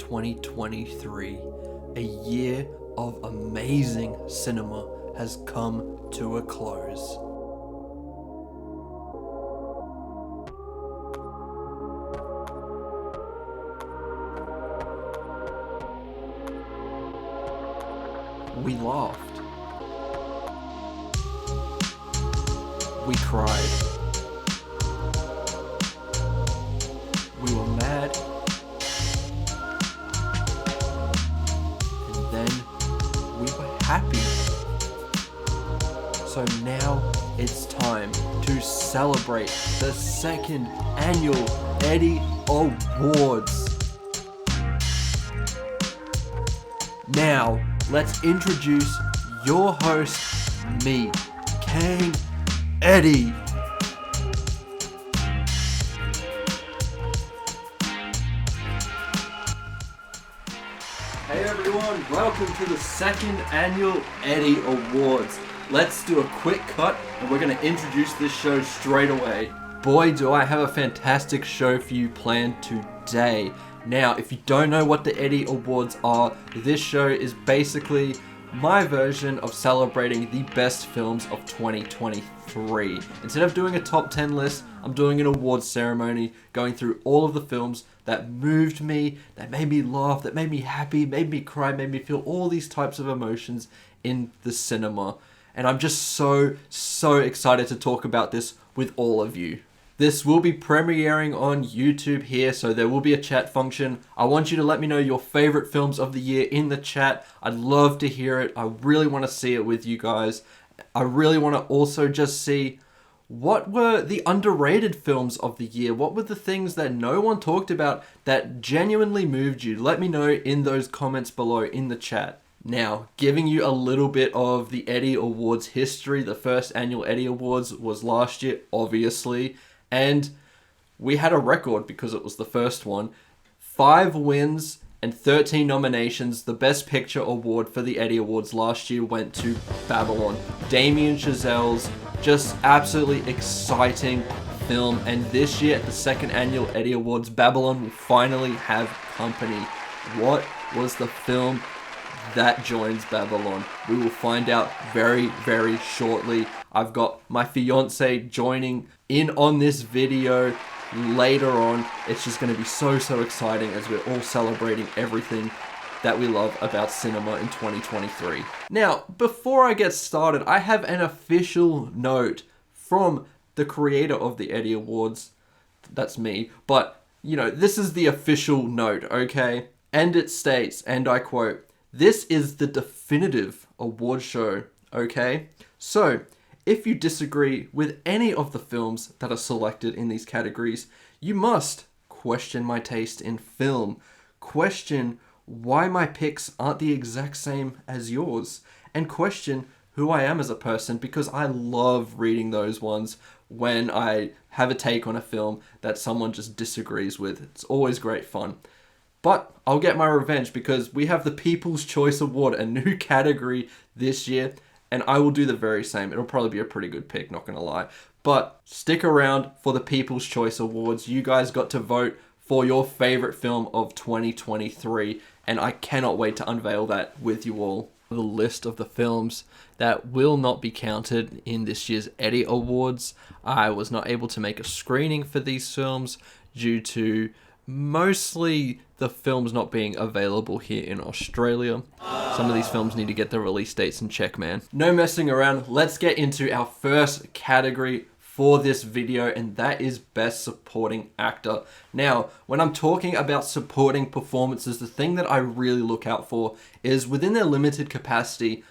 2023, a year of amazing cinema has come to a close. We laughed. We cried. We were mad. And then we were happy. So now it's time to celebrate the second Annual Eddy Awards. Now, let's introduce your host, me, Kane Eddy. Hey everyone, welcome to the second Annual Eddy Awards. Let's do a quick cut and we're going to introduce this show straight away. Boy, do I have a fantastic show for you planned today. Now, if you don't know what the Eddy Awards are, this show is basically my version of celebrating the best films of 2023. Instead of doing a top 10 list, I'm doing an awards ceremony, going through all of the films that moved me, that made me laugh, that made me happy, made me cry, made me feel all these types of emotions in the cinema. And I'm just so excited to talk about this with all of you. This will be premiering on YouTube here, so there will be a chat function. I want you to let me know your favorite films of the year in the chat. I'd love to hear it. I really want to see it with you guys. I really want to also just see what were the underrated films of the year. What were the things that no one talked about that genuinely moved you? Let me know in those comments below in the chat. Now, giving you a little bit of the Eddy Awards history. The first Annual Eddy Awards was last year, obviously. And we had a record because it was the first one. 5 wins and 13 nominations. The Best Picture award for the Eddy Awards last year went to Babylon. Damien Chazelle's just absolutely exciting film. And this year at the second Annual Eddy Awards, Babylon will finally have company. What was the film that joins Babylon? We will find out very shortly. I've got my fiance joining in on this video later on. It's just going to be so exciting as we're all celebrating everything that we love about cinema in 2023. Now, before I get started, I have an official note from the creator of the Eddy Awards. That's me. But, you know, this is the official note, okay? And it states, and I quote, "This is the definitive award show, okay? So, if you disagree with any of the films that are selected in these categories, you must question my taste in film, question why my picks aren't the exact same as yours, and question who I am as a person, because I love reading those ones when I have a take on a film that someone just disagrees with. It's always great fun. But I'll get my revenge because we have the People's Choice Award, a new category this year, and I will do the very same. It'll probably be a pretty good pick, not gonna lie. But stick around for the People's Choice Awards. You guys got to vote for your favorite film of 2023, and I cannot wait to unveil that with you all. The list of the films that will not be counted in this year's Eddy Awards. I was not able to make a screening for these films due to mostly the films not being available here in Australia. Some of these films need to get the release dates in check, man. No messing around. Let's get into our first category for this video, and that is Best Supporting Actor. Now, when I'm talking about supporting performances, the thing that I really look out for is within their limited capacity,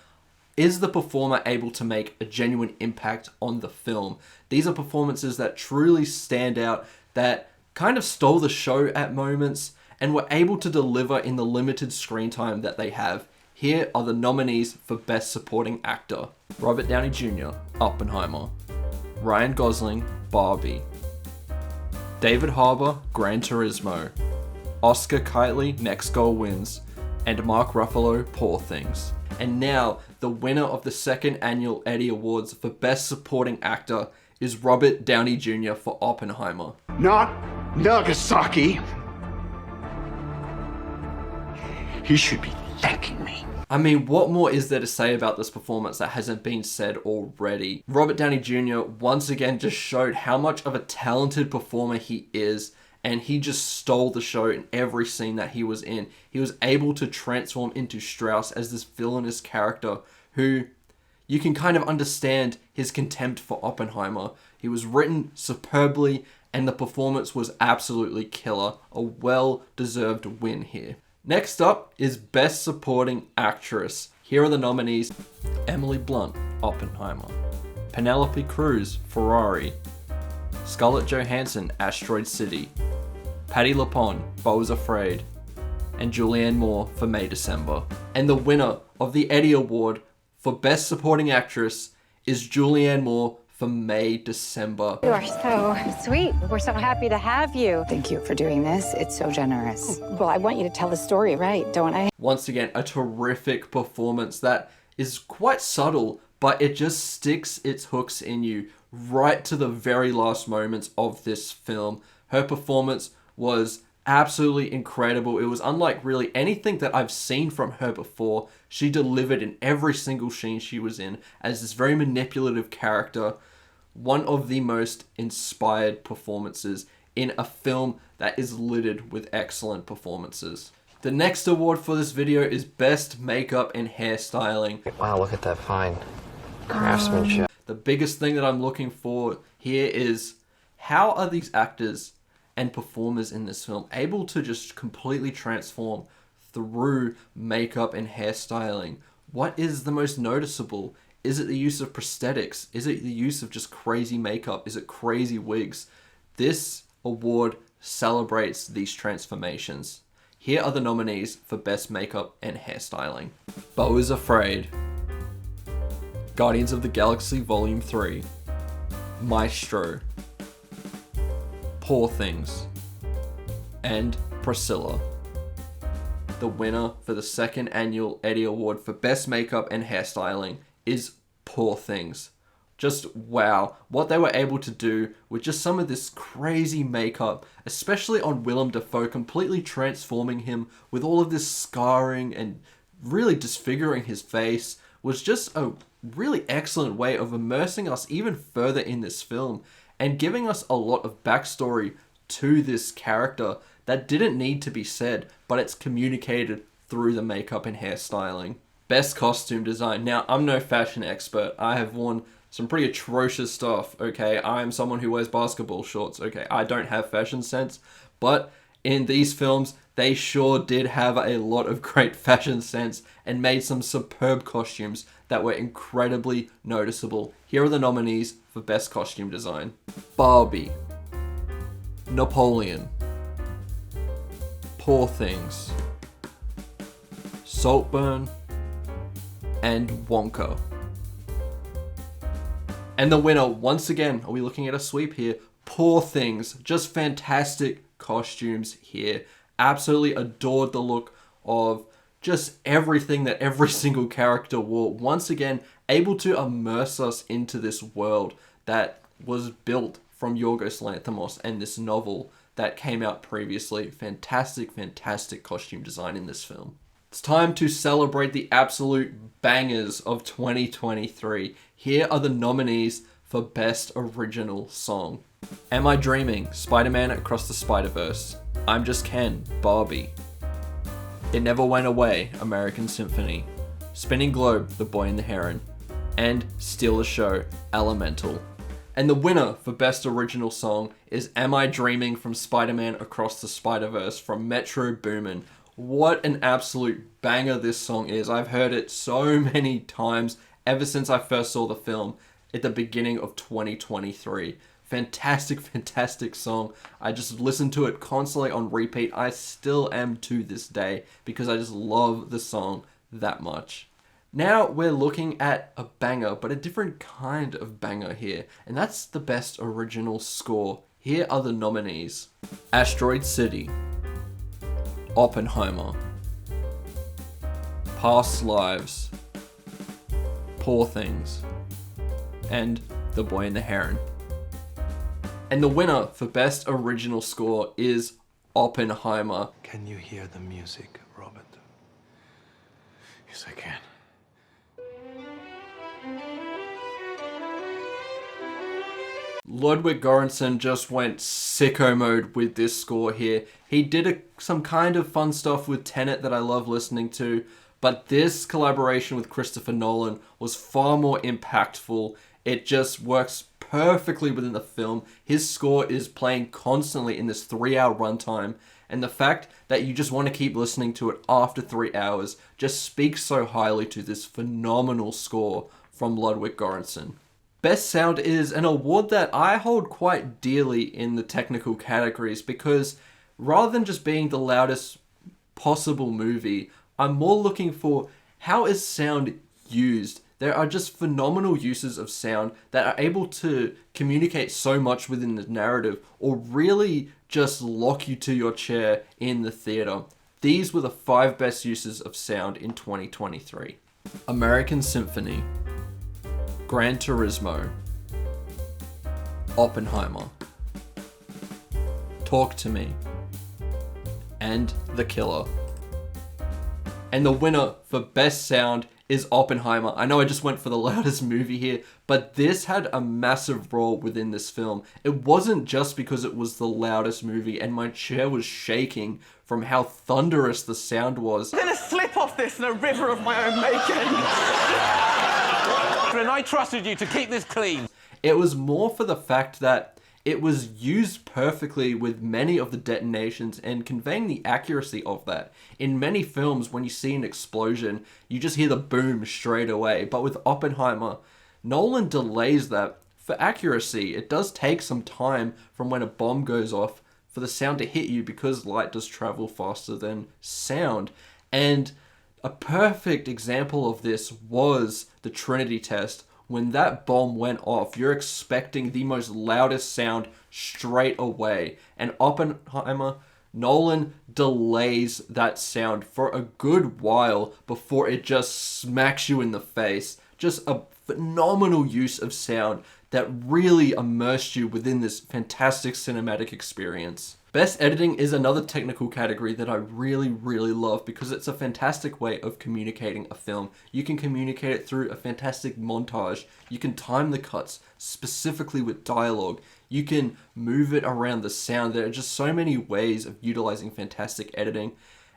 is the performer able to make a genuine impact on the film? These are performances that truly stand out, that kind of stole the show at moments, and were able to deliver in the limited screen time that they have. Here are the nominees for Best Supporting Actor. Robert Downey Jr., Oppenheimer. Ryan Gosling, Barbie. David Harbour, Gran Turismo. Oscar Kitely, Next Goal Wins. And Mark Ruffalo, Poor Things. And now, the winner of the second Annual Eddy Awards for Best Supporting Actor is Robert Downey Jr. for Oppenheimer. Not Nagasaki. He should be thanking me. I mean, what more is there to say about this performance that hasn't been said already? Robert Downey Jr. once again just showed how much of a talented performer he is, and he just stole the show in every scene that he was in. He was able to transform into Strauss as this villainous character who you can kind of understand his contempt for Oppenheimer. He was written superbly, and the performance was absolutely killer. A well-deserved win here. Next up is Best Supporting Actress. Here are the nominees: Emily Blunt, Oppenheimer; Penelope Cruz, Ferrari; Scarlett Johansson, Asteroid City; Patti LuPone, Beau is Afraid; and Julianne Moore for May December. And the winner of the Eddy Award for Best Supporting Actress is Julianne Moore for May December. You are so sweet. We're so happy to have you. Thank you for doing this. It's so generous. Well, I want you to tell the story, right, don't I? Once again, a terrific performance that is quite subtle, but it just sticks its hooks in you right to the very last moments of this film. Her performance was absolutely incredible. It was unlike really anything that I've seen from her before. She delivered in every single scene she was in as this very manipulative character. One of the most inspired performances in a film that is littered with excellent performances. The next award for this video is Best Makeup and Hairstyling. Wow, look at that fine craftsmanship. The biggest thing that I'm looking for here is how are these actors and performers in this film able to just completely transform through makeup and hairstyling? What is the most noticeable? Is it the use of prosthetics? Is it the use of just crazy makeup? Is it crazy wigs? This award celebrates these transformations. Here are the nominees for Best Makeup and Hairstyling: Beau is Afraid, Guardians of the Galaxy Volume 3, Maestro, Poor Things, and Priscilla. The winner for the second annual Eddy Award for Best Makeup and Hairstyling is Poor Things. Just wow, what they were able to do with just some of this crazy makeup, especially on Willem Dafoe, completely transforming him with all of this scarring and really disfiguring his face, was just a really excellent way of immersing us even further in this film and giving us a lot of backstory to this character that didn't need to be said, but it's communicated through the makeup and hairstyling. Best Costume Design. Now, I'm no fashion expert. I have worn some pretty atrocious stuff, okay? I am someone who wears basketball shorts, okay? I don't have fashion sense, but in these films, they sure did have a lot of great fashion sense and made some superb costumes that were incredibly noticeable. Here are the nominees for Best Costume Design: Barbie, Napoleon, Poor Things, Saltburn, and Wonka. And the winner, once again, are we looking at a sweep here? Poor Things. Just fantastic costumes here. Absolutely adored the look of just everything that every single character wore. Once again, able to immerse us into this world that was built from Yorgos Lanthimos and this novel that came out previously. Fantastic, fantastic costume design in this film. It's time to celebrate the absolute bangers of 2023. Here are the nominees for Best Original Song: Am I Dreaming? Spider-Man Across the Spider-Verse. I'm Just Ken, Barbie. It Never Went Away, American Symphony. Spinning Globe, The Boy and the Heron. And Steal the Show, Elemental. And the winner for Best Original Song is Am I Dreaming from Spider-Man Across the Spider-Verse from Metro Boomin. What an absolute banger this song is. I've heard it so many times ever since I first saw the film at the beginning of 2023. Fantastic, fantastic song. I just listen to it constantly on repeat. I still am to this day because I just love the song that much. Now we're looking at a banger, but a different kind of banger here, and that's the Best Original Score. Here are the nominees: Asteroid City, Oppenheimer, Past Lives, Poor Things, and The Boy and the Heron. And the winner for Best Original Score is Oppenheimer. Can you hear the music, Robert? Yes, I can. Ludwig Göransson just went sicko mode with this score here. He did some kind of fun stuff with Tenet that I love listening to, but this collaboration with Christopher Nolan was far more impactful. It just works perfectly within the film. His score is playing constantly in this 3-hour runtime, and the fact that you just want to keep listening to it after 3 hours just speaks so highly to this phenomenal score from Ludwig Göransson. Best Sound is an award that I hold quite dearly in the technical categories because rather than just being the loudest possible movie, I'm more looking for how is sound used. There are just phenomenal uses of sound that are able to communicate so much within the narrative or really just lock you to your chair in the theater. These were the 5 best uses of sound in 2023. American Symphony, Gran Turismo, Oppenheimer, Talk to Me, and The Killer. And the winner for Best Sound is Oppenheimer. I know I just went for the loudest movie here, but this had a massive role within this film. It wasn't just because it was the loudest movie and my chair was shaking from how thunderous the sound was. I'm gonna slip off this in a river of my own making. And I trusted you to keep this clean. It was more for the fact that it was used perfectly with many of the detonations and conveying the accuracy of that. In many films, when you see an explosion, you just hear the boom straight away. But with Oppenheimer, Nolan delays that for accuracy. It does take some time from when a bomb goes off for the sound to hit you because light does travel faster than sound. And a perfect example of this was the Trinity test. When that bomb went off, you're expecting the most loudest sound straight away. And Oppenheimer, Nolan delays that sound for a good while before it just smacks you in the face. Just a phenomenal use of sound that really immersed you within this fantastic cinematic experience. Best editing is another technical category that I really, really love because it's a fantastic way of communicating a film. You can communicate it through a fantastic montage. You can time the cuts specifically with dialogue. You can move it around the sound. There are just so many ways of utilizing fantastic editing.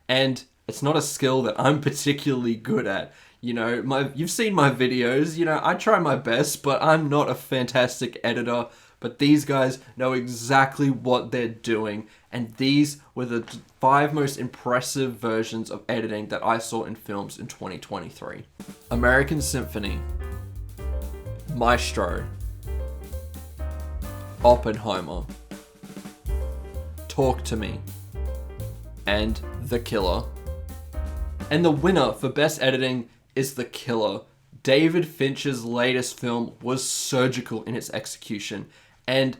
And it's not a skill that I'm particularly good at. You know, you've seen my videos. You know, I try my best, but I'm not a fantastic editor. But these guys know exactly what they're doing. And these were the 5 most impressive versions of editing that I saw in films in 2023. American Symphony, Maestro, Oppenheimer, Talk to Me, and The Killer. And the winner for Best Editing is The Killer. David Fincher's latest film was surgical in its execution. And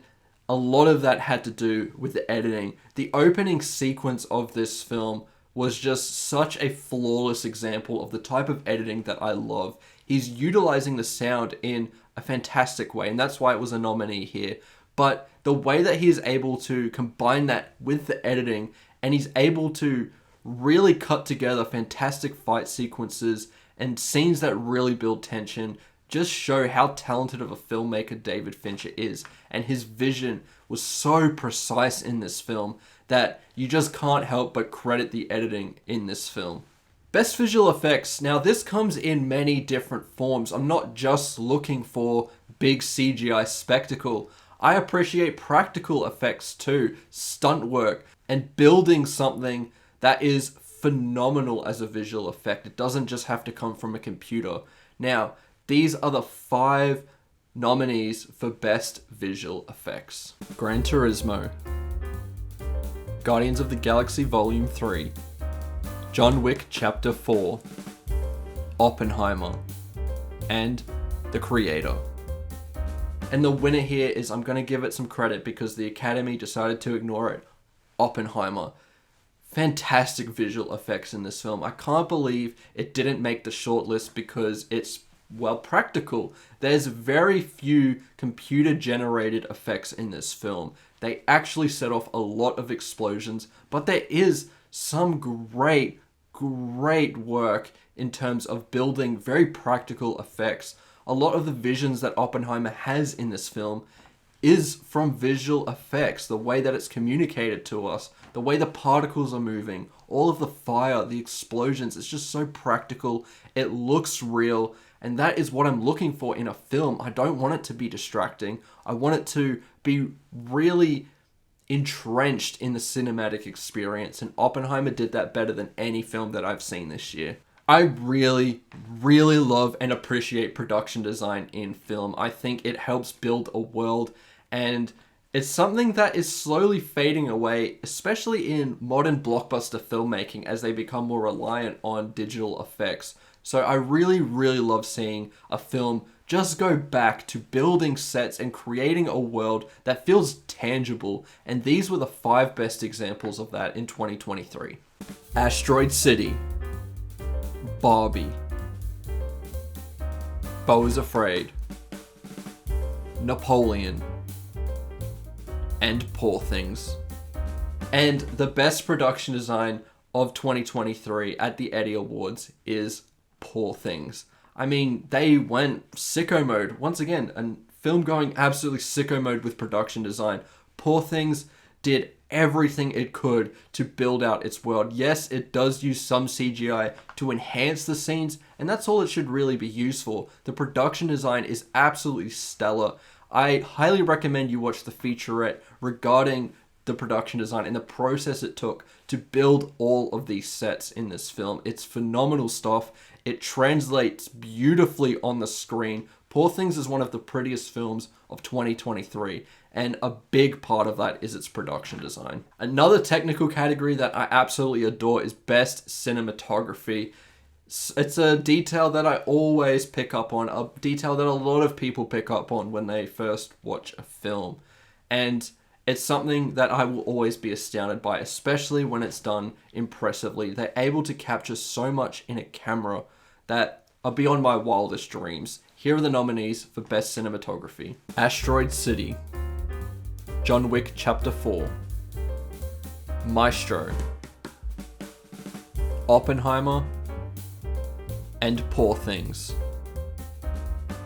a lot of that had to do with the editing. The opening sequence of this film was just such a flawless example of the type of editing that I love. He's utilizing the sound in a fantastic way, and that's why it was a nominee here. But the way that he is able to combine that with the editing, and he's able to really cut together fantastic fight sequences and scenes that really build tension, just show how talented of a filmmaker David Fincher is. And his vision was so precise in this film that you just can't help but credit the editing in this film. Best visual effects. Now this comes in many different forms. I'm not just looking for big CGI spectacle. I appreciate practical effects too, stunt work, and building something that is phenomenal as a visual effect. It doesn't just have to come from a computer. Now, these are the 5 nominees for Best Visual Effects. Gran Turismo, Guardians of the Galaxy Volume 3, John Wick Chapter 4, Oppenheimer, and The Creator. And the winner here is, I'm going to give it some credit because the Academy decided to ignore it, Oppenheimer. Fantastic visual effects in this film. I can't believe it didn't make the shortlist because it's, well, practical. There's very few computer-generated effects in this film. They actually set off a lot of explosions, but there is some great great work in terms of building very practical effects. A lot of the visions that Oppenheimer has in this film is from visual effects, the way that it's communicated to us, the way the particles are moving, all of the fire, the explosions. It's just so practical. It looks real, and that is what I'm looking for in a film. I don't want it to be distracting. I want it to be really entrenched in the cinematic experience, and Oppenheimer did that better than any film that I've seen this year. I really, really love and appreciate production design in film. I think it helps build a world, and it's something that is slowly fading away, especially in modern blockbuster filmmaking as they become more reliant on digital effects. So I really, really love seeing a film just go back to building sets and creating a world that feels tangible. And these were the 5 best examples of that in 2023. Asteroid City, Barbie, Beau is Afraid, Napoleon, and Poor Things. And the best production design of 2023 at the Eddy Awards is Poor Things. I mean, they went sicko mode. Once again, a film going absolutely sicko mode with production design. Poor Things did everything it could to build out its world. Yes, it does use some CGI to enhance the scenes, and that's all it should really be used for. The production design is absolutely stellar. I highly recommend you watch the featurette regarding the production design and the process it took to build all of these sets in this film. It's phenomenal stuff. It translates beautifully on the screen. Poor Things is one of the prettiest films of 2023, and a big part of that is its production design. Another technical category that I absolutely adore is Best Cinematography. It's a detail that I always pick up on, a detail that a lot of people pick up on when they first watch a film. And it's something that I will always be astounded by, especially when it's done impressively. They're able to capture so much in a camera that are beyond my wildest dreams. Here are the nominees for Best Cinematography. Asteroid City, John Wick Chapter 4, Maestro, Oppenheimer, and Poor Things.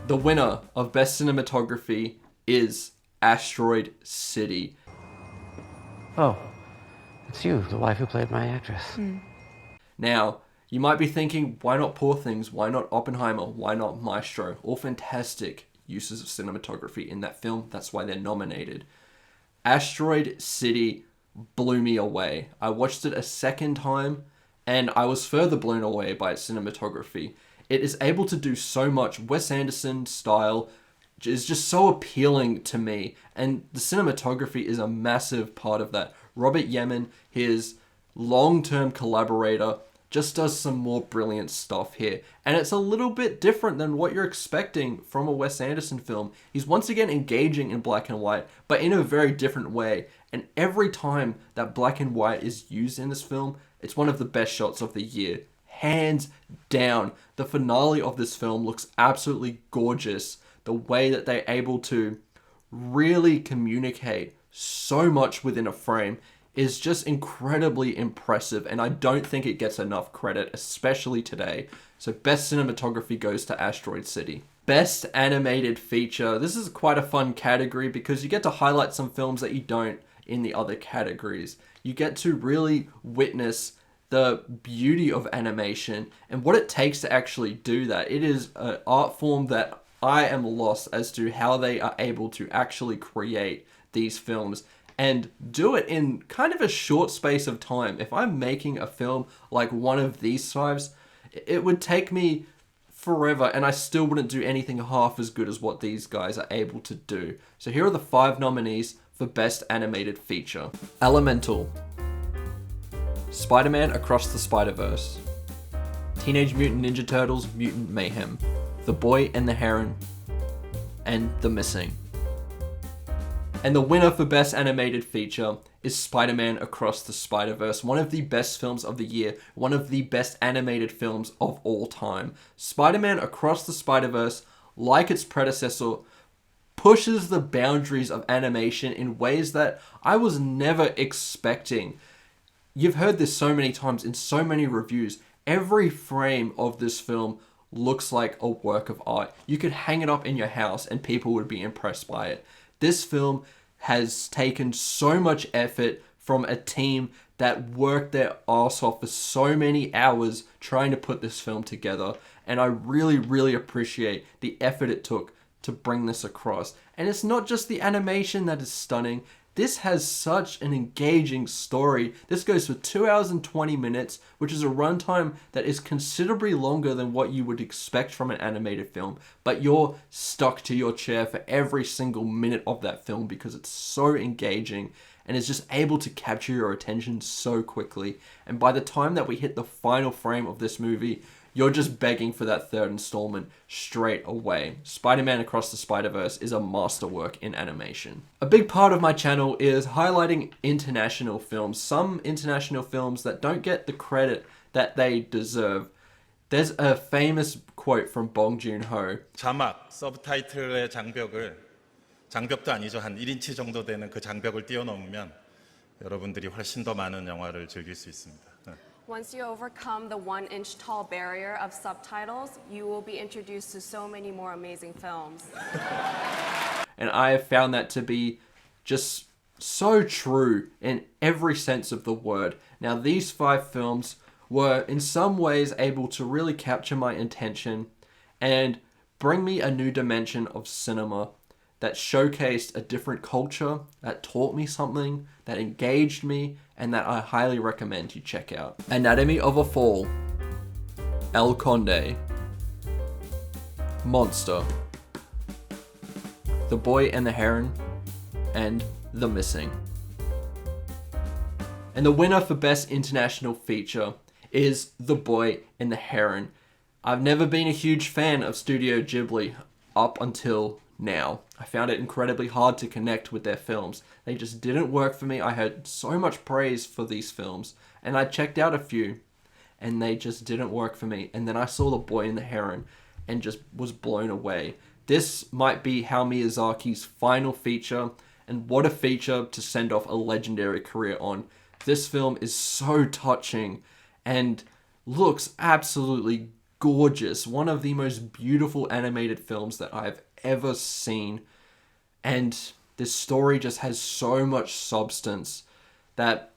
The winner of Best Cinematography is Asteroid City. Oh, it's you, the wife who played my actress. Now, you might be thinking, why not Poor Things? Why not Oppenheimer? Why not Maestro? All fantastic uses of cinematography in that film. That's why they're nominated. Asteroid City blew me away. I watched it a second time, and I was further blown away by its cinematography. It is able to do so much. Wes Anderson style is just so appealing to me, and the cinematography is a massive part of that. Robert Yemen, his long-term collaborator, just does some more brilliant stuff here, and it's a little bit different than what you're expecting from a Wes Anderson film. He's once again engaging in black and white, but in a very different way, and every time that black and white is used in this film, it's one of the best shots of the year. Hands down. The finale of this film looks absolutely gorgeous. The way that they're able to really communicate so much within a frame is just incredibly impressive, and I don't think it gets enough credit, especially today. So Best Cinematography goes to Asteroid City. Best Animated Feature. This is quite a fun category because you get to highlight some films that you don't in the other categories. You get to really witness the beauty of animation and what it takes to actually do that. It is an art form that I am lost as to how they are able to actually create these films and do it in kind of a short space of time. If I'm making a film like one of these 5s, it would take me forever, and I still wouldn't do anything half as good as what these guys are able to do. So here are the 5 nominees for Best Animated Feature. Elemental, Spider-Man Across the Spider-Verse, Teenage Mutant Ninja Turtles Mutant Mayhem, The Boy and the Heron, and The Missing. And the winner for Best Animated Feature is Spider-Man Across the Spider-Verse, one of the best films of the year, one of the best animated films of all time. Spider-Man Across the Spider-Verse, like its predecessor, pushes the boundaries of animation in ways that I was never expecting. You've heard this so many times in so many reviews. Every frame of this film looks like a work of art. You could hang it up in your house and people would be impressed by it. This film has taken so much effort from a team that worked their ass off for so many hours trying to put this film together. And I really, really appreciate the effort it took to bring this across. And it's not just the animation that is stunning. This has such an engaging story. This goes for 2 hours and 20 minutes, which is a runtime that is considerably longer than what you would expect from an animated film. But you're stuck to your chair for every single minute of that film because it's so engaging and is just able to capture your attention so quickly. And by the time that we hit the final frame of this movie, you're just begging for that third installment straight away. Spider-Man Across the Spider-Verse is a masterwork in animation. A big part of my channel is highlighting international films, some international films that don't get the credit that they deserve. There's a famous quote from Bong Joon-ho. 자막, 서브타이틀의 장벽도 아니죠. 한 1인치 정도 되는 그 장벽을 뛰어넘으면 여러분들이 훨씬 더 많은 영화를 즐길 수 있습니다. Once you overcome the 1-inch tall barrier of subtitles, you will be introduced to so many more amazing films. And I have found that to be just so true in every sense of the word. Now, these 5 films were in some ways able to really capture my attention and bring me a new dimension of cinema that showcased a different culture, that taught me something, that engaged me, and that I highly recommend you check out. Anatomy of a Fall, El Conde, Monster, The Boy and the Heron, and The Missing. And the winner for Best International Feature is The Boy and the Heron. I've never been a huge fan of Studio Ghibli up until now. I found it incredibly hard to connect with their films. They just didn't work for me. I heard so much praise for these films, and I checked out a few, and they just didn't work for me. And then I saw The Boy and the Heron, and just was blown away. This might be Hayao Miyazaki's final feature, and what a feature to send off a legendary career on. This film is so touching, and looks absolutely gorgeous. One of the most beautiful animated films that I've ever seen. And this story just has so much substance that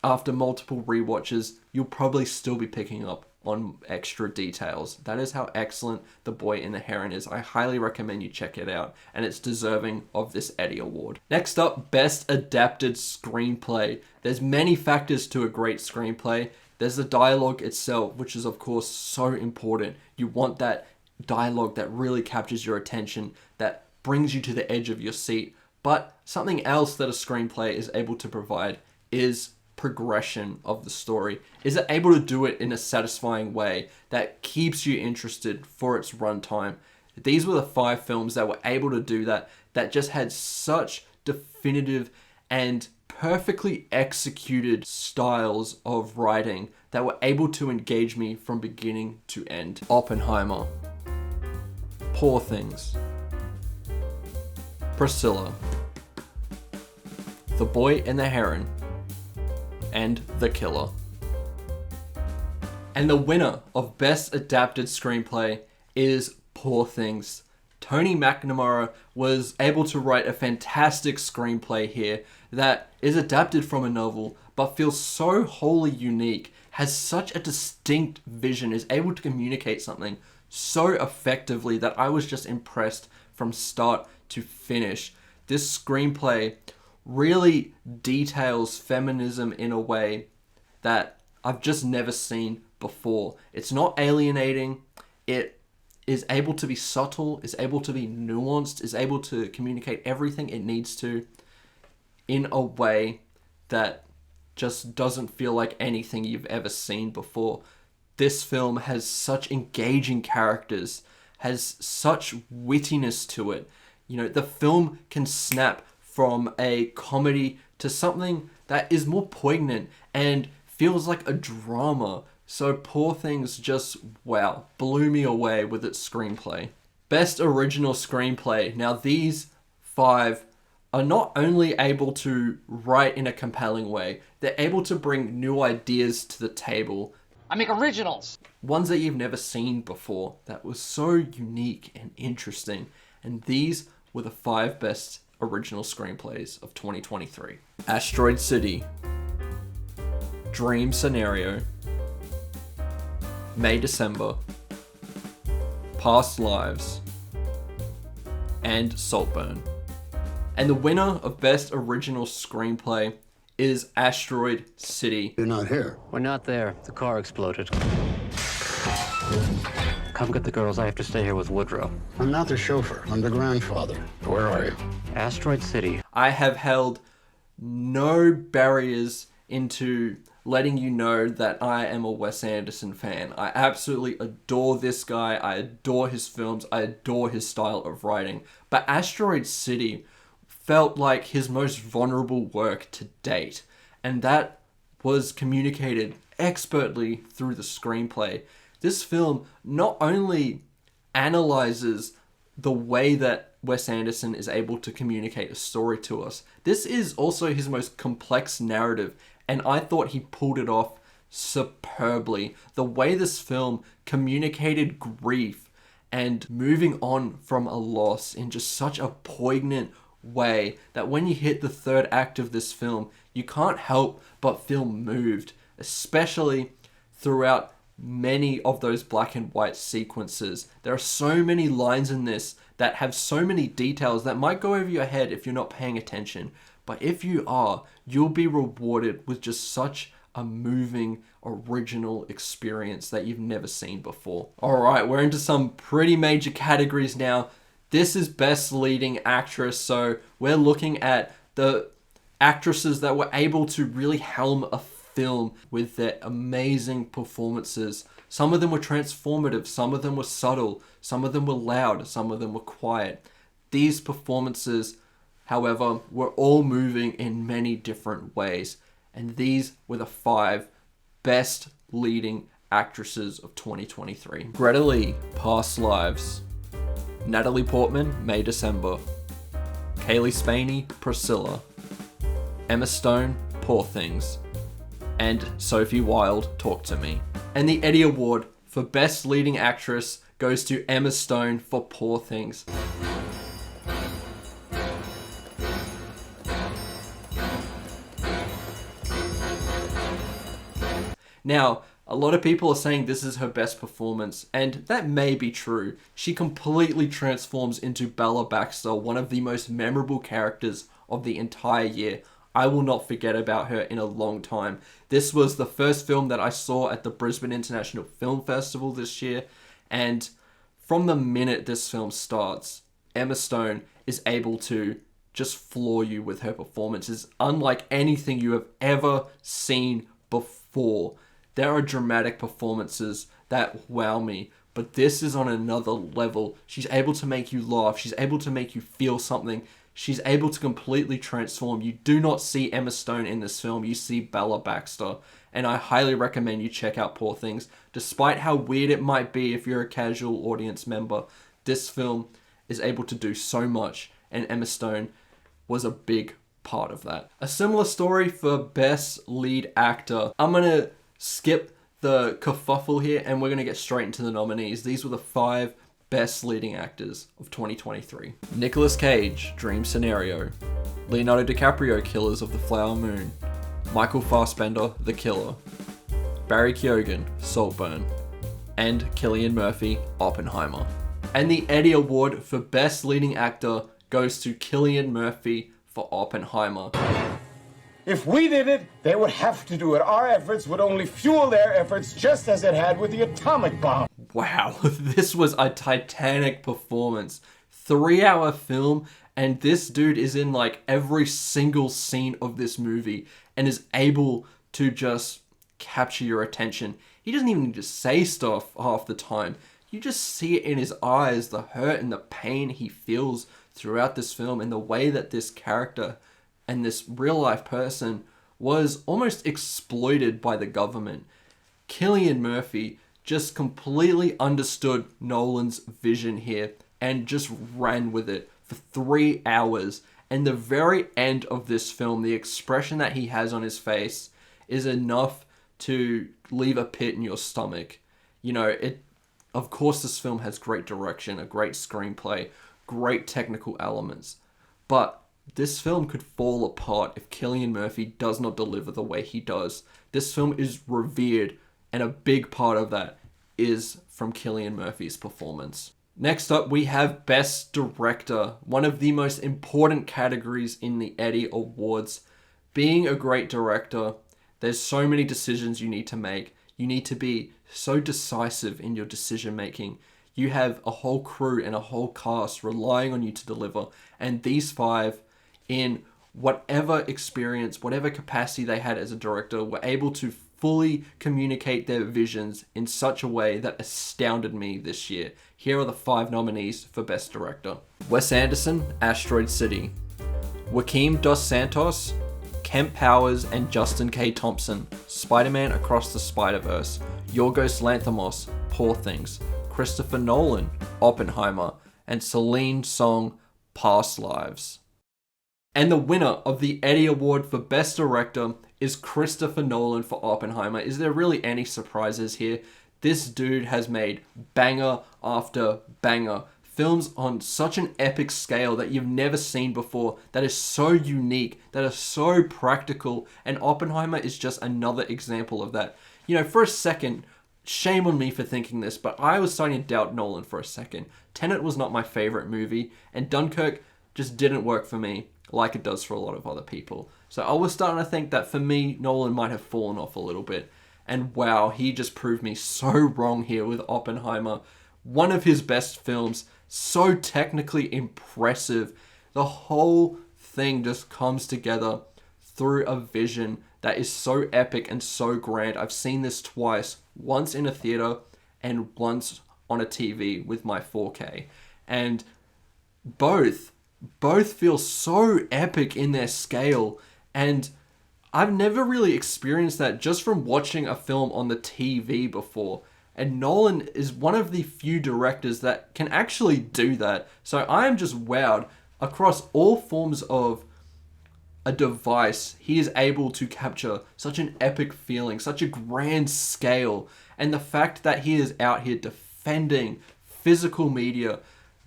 after multiple rewatches, you'll probably still be picking up on extra details. That is how excellent The Boy and the Heron is. I highly recommend you check it out, and it's deserving of this Eddy Award. Next up, Best Adapted Screenplay. There's many factors to a great screenplay. There's the dialogue itself, which is of course so important. You want that dialogue that really captures your attention, that brings you to the edge of your seat. But something else that a screenplay is able to provide is progression of the story. Is it able to do it in a satisfying way that keeps you interested for its runtime? These were the 5 films that were able to do that, that just had such definitive and perfectly executed styles of writing that were able to engage me from beginning to end. Oppenheimer, Poor Things, Priscilla, The Boy and the Heron, and The Killer. And the winner of Best Adapted Screenplay is Poor Things. Tony McNamara was able to write a fantastic screenplay here that is adapted from a novel, but feels so wholly unique, has such a distinct vision, is able to communicate something so effectively that I was just impressed from start to finish. This screenplay really details feminism in a way that I've just never seen before. It's not alienating. It is able to be subtle, is able to be nuanced, is able to communicate everything it needs to in a way that just doesn't feel like anything you've ever seen before. This film has such engaging characters, has such wittiness to it. You know, the film can snap from a comedy to something that is more poignant and feels like a drama. So Poor Things just, wow, blew me away with its screenplay. Best Original Screenplay. Now these 5 are not only able to write in a compelling way, they're able to bring new ideas to the table. I make originals. Ones that you've never seen before that was so unique and interesting. And these were the 5 best original screenplays of 2023. Asteroid City, Dream Scenario, May December, Past Lives, and Saltburn. And the winner of Best Original Screenplay is Asteroid City. You're not here. We're not there. The car exploded. Come get the girls. I have to stay here with Woodrow. I'm not the chauffeur. I'm the grandfather. Where are you? Asteroid City. I have held no barriers into letting you know that I am a Wes Anderson fan. I absolutely adore this guy. I adore his films. I adore his style of writing. But Asteroid City felt like his most vulnerable work to date. And that was communicated expertly through the screenplay. This film not only analyzes the way that Wes Anderson is able to communicate a story to us, this is also his most complex narrative, and I thought he pulled it off superbly. The way this film communicated grief and moving on from a loss in just such a poignant way that when you hit the 3rd act of this film, you can't help but feel moved, especially throughout many of those black and white sequences. There are so many lines in this that have so many details that might go over your head if you're not paying attention. But if you are, you'll be rewarded with just such a moving, original experience that you've never seen before. Alright, we're into some pretty major categories now. This is Best Leading Actress, so we're looking at the actresses that were able to really helm a film with their amazing performances. Some of them were transformative, some of them were subtle, some of them were loud, some of them were quiet. These performances, however, were all moving in many different ways, and these were the 5 best leading actresses of 2023. Greta Lee, Past Lives. Natalie Portman, May December. Kaylee Spaney, Priscilla. Emma Stone, Poor Things. And Sophie Wilde, Talk to Me. And the Eddy Award for Best Leading Actress goes to Emma Stone for Poor Things. Now, a lot of people are saying this is her best performance, and that may be true. She completely transforms into Bella Baxter, one of the most memorable characters of the entire year. I will not forget about her in a long time. This was the first film that I saw at the Brisbane International Film Festival this year, and from the minute this film starts, Emma Stone is able to just floor you with her performances, unlike anything you have ever seen before. There are dramatic performances that wow me, but this is on another level. She's able to make you laugh. She's able to make you feel something. She's able to completely transform. You do not see Emma Stone in this film. You see Bella Baxter. And I highly recommend you check out Poor Things. Despite how weird it might be if you're a casual audience member, this film is able to do so much. And Emma Stone was a big part of that. A similar story for Best Lead Actor. I'm going to skip the kerfuffle here and we're going to get straight into the nominees. These were the 5 Best Leading Actors of 2023. Nicolas Cage, Dream Scenario. Leonardo DiCaprio, Killers of the Flower Moon. Michael Fassbender, The Killer. Barry Keoghan, Saltburn. And Cillian Murphy, Oppenheimer. And the Eddy Award for Best Leading Actor goes to Cillian Murphy for Oppenheimer. If we did it, they would have to do it. Our efforts would only fuel their efforts, just as it had with the atomic bomb. Wow, this was a titanic performance. 3-hour film, and this dude is in like every single scene of this movie and is able to just capture your attention. He doesn't even need to say stuff half the time. You just see it in his eyes, the hurt and the pain he feels throughout this film, and the way that this character and this real life person was almost exploited by the government. Cillian Murphy just completely understood Nolan's vision here and just ran with it for 3 hours. And the very end of this film, the expression that he has on his face is enough to leave a pit in your stomach. You know, of course this film has great direction, a great screenplay, great technical elements, but this film could fall apart if Cillian Murphy does not deliver the way he does. This film is revered, and a big part of that is from Cillian Murphy's performance. Next up, we have Best Director, one of the most important categories in the Eddy Awards. Being a great director, there's so many decisions you need to make. You need to be so decisive in your decision making. You have a whole crew and a whole cast relying on you to deliver. And these 5, in whatever experience, whatever capacity they had as a director, were able to fully communicate their visions in such a way that astounded me this year. Here are the 5 nominees for Best Director. Wes Anderson, Asteroid City. Joaquim Dos Santos, Kemp Powers and Justin K. Thompson, Spider-Man Across the Spider-Verse. Yorgos Lanthimos, Poor Things. Christopher Nolan, Oppenheimer. And Celine Song, Past Lives. And the winner of the Eddy Award for Best Director is Christopher Nolan for Oppenheimer. Is there really any surprises here? This dude has made banger after banger. Films on such an epic scale that you've never seen before, that is so unique, that are so practical, and Oppenheimer is just another example of that. You know, for a second, shame on me for thinking this, but I was starting to doubt Nolan for a second. Tenet was not my favorite movie, and Dunkirk just didn't work for me like it does for a lot of other people. So I was starting to think that for me, Nolan might have fallen off a little bit. And wow, he just proved me so wrong here with Oppenheimer. One of his best films, so technically impressive. The whole thing just comes together through a vision that is so epic and so grand. I've seen this twice, once in a theater and once on a TV with my 4K. And both feel so epic in their scale, and I've never really experienced that just from watching a film on the TV before. And Nolan is one of the few directors that can actually do that. So I am just wowed. Across all forms of a device, he is able to capture such an epic feeling, such a grand scale. And the fact that he is out here defending physical media,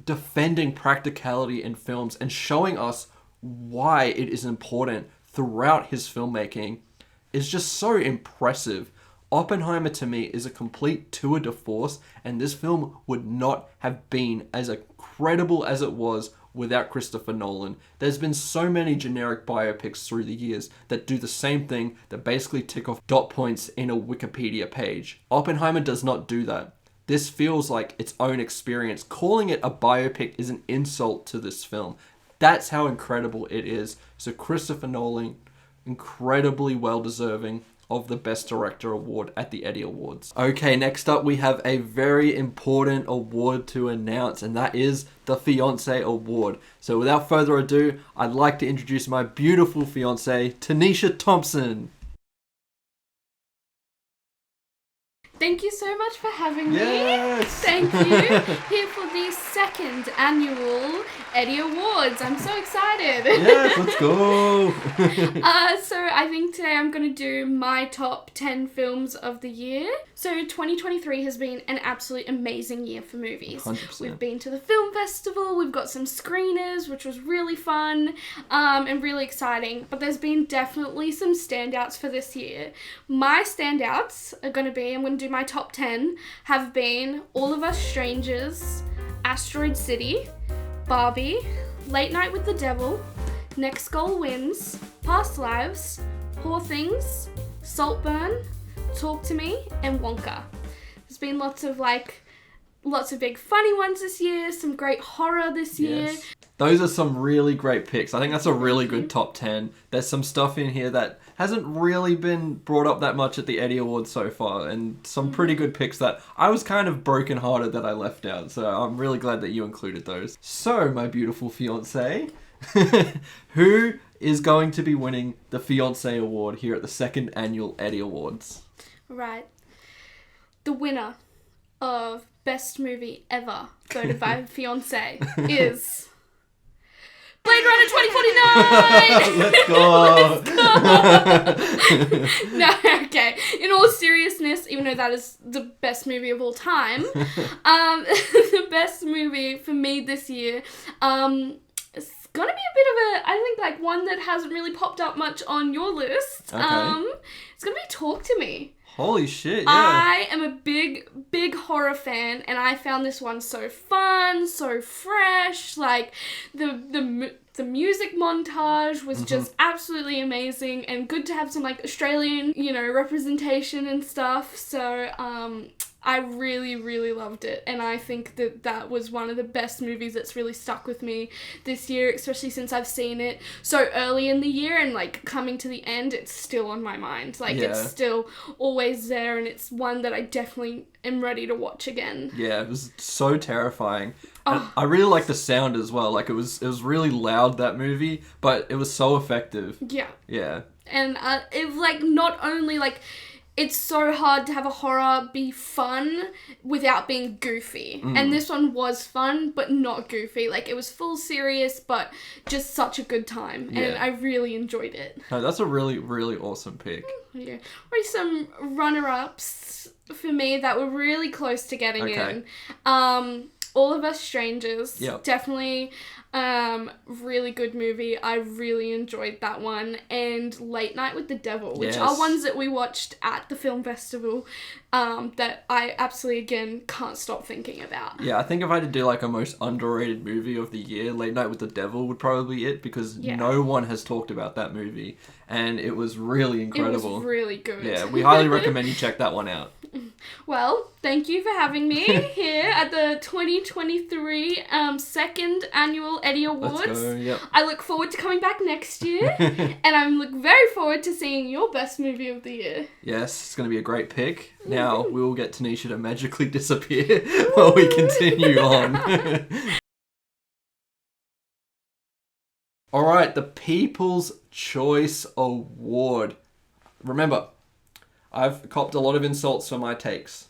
defending practicality in films, and showing us why it is important throughout his filmmaking is just so impressive. Oppenheimer to me is a complete tour de force, and this film would not have been as incredible as it was without Christopher Nolan. There's been so many generic biopics through the years that do the same thing, that basically tick off dot points in a Wikipedia page. Oppenheimer does not do that. This feels like its own experience. Calling it a biopic is an insult to this film. That's how incredible it is. So Christopher Nolan, incredibly well deserving of the Best Director award at the Eddy Awards. Okay, next up we have a very important award to announce, and that is the Fiancé Award. So without further ado, I'd like to introduce my beautiful fiancée, Tanisha Thompson. Thank you so much for having me. Yes! Thank you. Here for the 2nd Annual Eddy Awards. I'm so excited. Yes, let's go. So I think today I'm going to do my top 10 films of the year. So 2023 has been an absolute amazing year for movies. 100%. We've been to the film festival, we've got some screeners, which was really fun and really exciting. But there's been definitely some standouts for this year. My standouts are going to be, I'm going to do my top 10, have been All of Us Strangers, Asteroid City, Barbie, Late Night with the Devil, Next Goal Wins, Past Lives, Poor Things, Saltburn, Talk to Me, and Wonka. There's been lots of big funny ones this year, some great horror this year. Yes. Those are some really great picks. I think that's a really good top 10. There's some stuff in here that hasn't really been brought up that much at the Eddy Awards so far, and some pretty good picks that I was kind of brokenhearted that I left out. So I'm really glad that you included those. So, my beautiful fiancé, who is going to be winning the Fiancé Award here at the 2nd Annual Eddy Awards? Right. The winner of Best Movie Ever, voted by Fiancé, is Blade Runner 2049! Let's go! No, okay. In all seriousness, even though that is the best movie of all time, the best movie for me this year, it's gonna be a bit of a, I think, like, one that hasn't really popped up much on your list. Okay. It's gonna be Talk to Me. Holy shit, yeah. I am a big horror fan, and I found this one so fun, so fresh. Like, the music montage was just absolutely amazing, and good to have some, like, Australian, representation and stuff. So, I really, really loved it, and I think that was one of the best movies that's really stuck with me this year, especially since I've seen it so early in the year, and, like, coming to the end, it's still on my mind. Like, it's still always there, and it's one that I definitely am ready to watch again. Yeah, it was so terrifying. And I really like the sound as well. Like, it was really loud, that movie, but it was so effective. Yeah. Yeah. And it, like, not only, like, it's so hard to have a horror be fun without being goofy. And this one was fun, but not goofy. Like, it was full serious, but just such a good time. Yeah. And I really enjoyed it. No, that's a really, really awesome pick. Yeah. Or some runner-ups for me that were really close to getting in. All of Us Strangers. Yep. Definitely really good movie. I really enjoyed that one. And Late Night with the Devil, which are ones that we watched at the film festival that I absolutely, again, can't stop thinking about. Yeah, I think if I had to do, like, a most underrated movie of the year, Late Night with the Devil would probably be it, because no one has talked about that movie, and it was really incredible. It was really good. Yeah, we highly recommend you check that one out. Well, thank you for having me here at the 2023 second Annual Eddy Awards. Let's go, yep. I look forward to coming back next year, and I look very forward to seeing your best movie of the year. Yes, it's going to be a great pick. Now, we will get Tanisha to magically disappear while we continue on. Alright, the People's Choice Award. Remember, I've copped a lot of insults for my takes.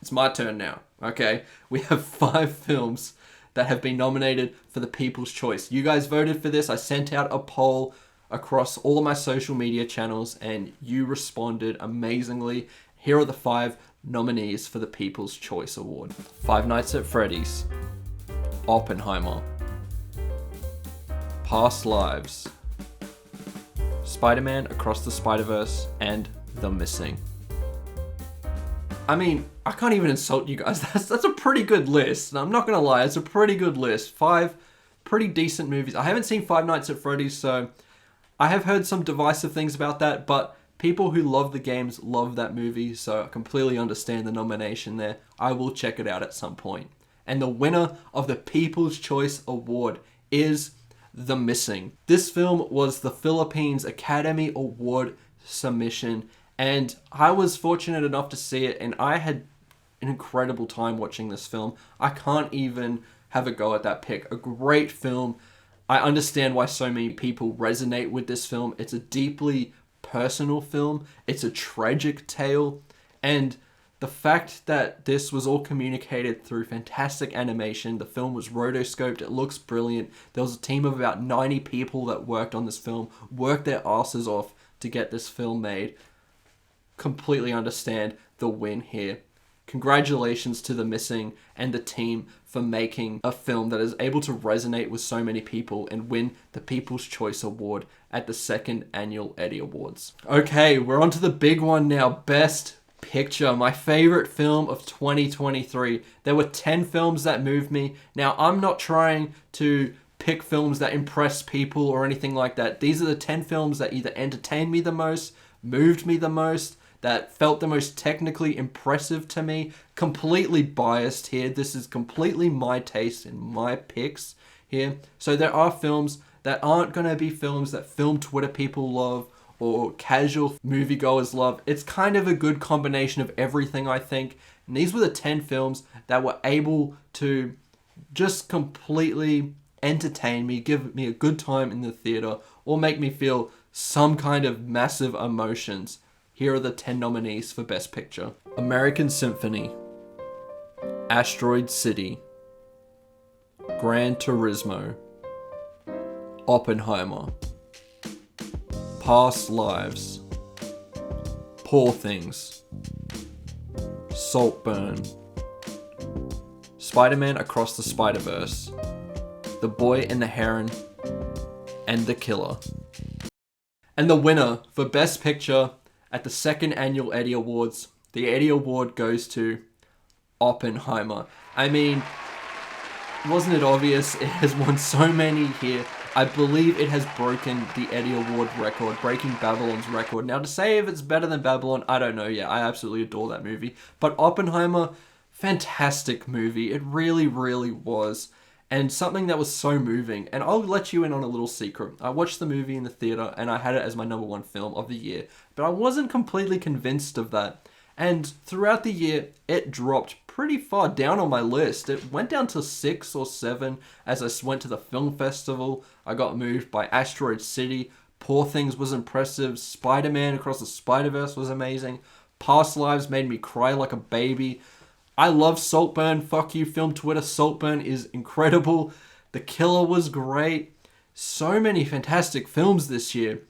It's my turn now, okay? We have 5 films that have been nominated for the People's Choice. You guys voted for this. I sent out a poll across all of my social media channels, and you responded amazingly. Here are the 5 nominees for the People's Choice Award. Five Nights at Freddy's, Oppenheimer, Past Lives, Spider-Man Across the Spider-Verse, and The Missing. I mean, I can't even insult you guys. That's a pretty good list. And I'm not gonna lie, it's a pretty good list. 5 pretty decent movies. I haven't seen Five Nights at Freddy's, so I have heard some divisive things about that, but people who love the games love that movie, so I completely understand the nomination there. I will check it out at some point. And the winner of the People's Choice Award is The Missing. This film was the Philippines Academy Award submission, and I was fortunate enough to see it, and I had an incredible time watching this film. I can't even have a go at that pick. A great film. I understand why so many people resonate with this film. It's a deeply personal film. It's a tragic tale, and the fact that this was all communicated through fantastic animation, the film was rotoscoped, it looks brilliant. There was a team of about 90 people that worked on this film, worked their asses off to get this film made. Completely understand the win here. Congratulations to The Missing and the team for making a film that is able to resonate with so many people and win the People's Choice Award at the second Annual Eddy Awards. Okay, we're on to the big one now. Best Picture, my favorite film of 2023. There were 10 films that moved me. Now, I'm not trying to pick films that impress people or anything like that. These are the 10 films that either entertained me the most, moved me the most, that felt the most technically impressive to me. Completely biased here. This is completely my taste and my picks here. So there are films that aren't going to be films that film Twitter people love or casual moviegoers love. It's kind of a good combination of everything, I think. And these were the 10 films that were able to just completely entertain me, give me a good time in the theater, or make me feel some kind of massive emotions. Here are the 10 nominees for Best Picture. American Symphony, Asteroid City, Gran Turismo, Oppenheimer, Past Lives, Poor Things, Saltburn, Spider-Man Across the Spider-Verse, The Boy and the Heron, and The Killer. And the winner for Best Picture at the second Annual Eddy Awards, the Eddy Award goes to Oppenheimer. I mean, wasn't it obvious? It has won so many here. I believe it has broken the Eddy Award record, breaking Babylon's record. Now, to say if it's better than Babylon, I don't know. Yeah, I absolutely adore that movie. But Oppenheimer, fantastic movie. It really, really was. And something that was so moving. And I'll let you in on a little secret. I watched the movie in the theater and I had it as my #1 film of the year. But I wasn't completely convinced of that. And throughout the year, it dropped pretty far down on my list. It went down to 6 or 7 as I went to the film festival. I got moved by Asteroid City. Poor Things was impressive. Spider-Man Across the Spider-Verse was amazing. Past Lives made me cry like a baby. I love Saltburn. Fuck you, Film Twitter. Saltburn is incredible. The Killer was great. So many fantastic films this year.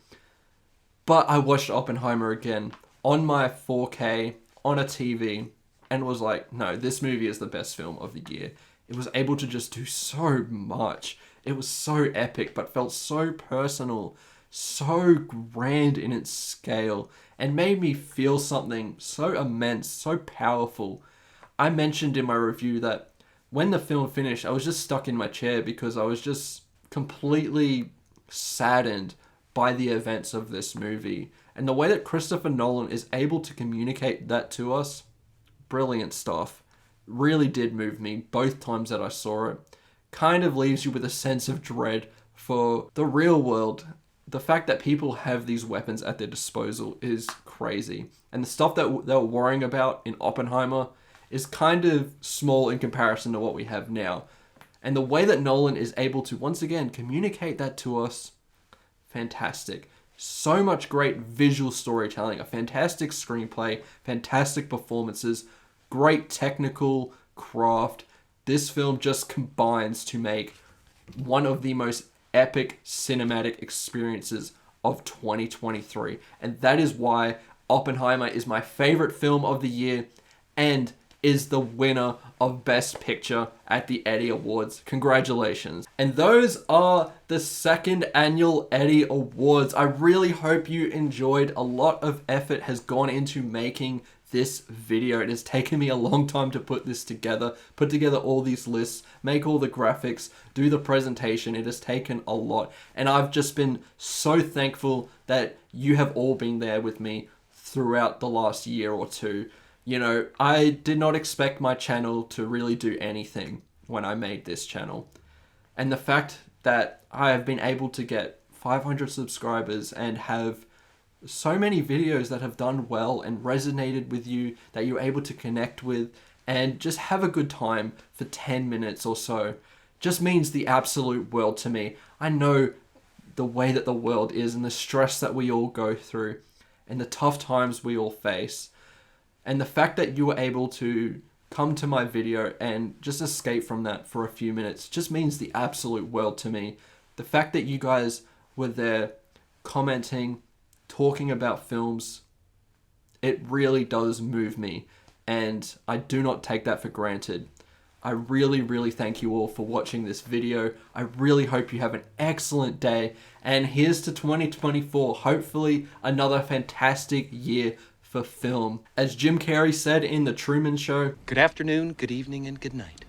But I watched Oppenheimer again on my 4K on a TV and was like, no, this movie is the best film of the year. It was able to just do so much. It was so epic, but felt so personal, so grand in its scale, and made me feel something so immense, so powerful. I mentioned in my review that when the film finished, I was just stuck in my chair because I was just completely saddened by the events of this movie. And the way that Christopher Nolan is able to communicate that to us, brilliant stuff. Really did move me both times that I saw it. Kind of leaves you with a sense of dread for the real world. The fact that people have these weapons at their disposal is crazy. And the stuff that they were worrying about in Oppenheimer is kind of small in comparison to what we have now. And the way that Nolan is able to, once again, communicate that to us, fantastic. So much great visual storytelling, a fantastic screenplay, fantastic performances, great technical craft. This film just combines to make one of the most epic cinematic experiences of 2023. And that is why Oppenheimer is my favorite film of the year and is the winner of Best Picture at the Eddy Awards. Congratulations. And those are the second Annual Eddy Awards. I really hope you enjoyed. A lot of effort has gone into making this video. It has taken me a long time to put this together, put together all these lists, make all the graphics, do the presentation. It has taken a lot. And I've just been so thankful that you have all been there with me throughout the last year or two. You know, I did not expect my channel to really do anything when I made this channel. And the fact that I have been able to get 500 subscribers and have so many videos that have done well and resonated with you, that you're able to connect with and just have a good time for 10 minutes or so, just means the absolute world to me. I know the way that the world is and the stress that we all go through and the tough times we all face. And the fact that you were able to come to my video and just escape from that for a few minutes just means the absolute world to me. The fact that you guys were there commenting, talking about films, it really does move me. And I do not take that for granted. I really, really thank you all for watching this video. I really hope you have an excellent day. And here's to 2024. Hopefully another fantastic year for film. As Jim Carrey said in The Truman Show, good afternoon, good evening, and good night.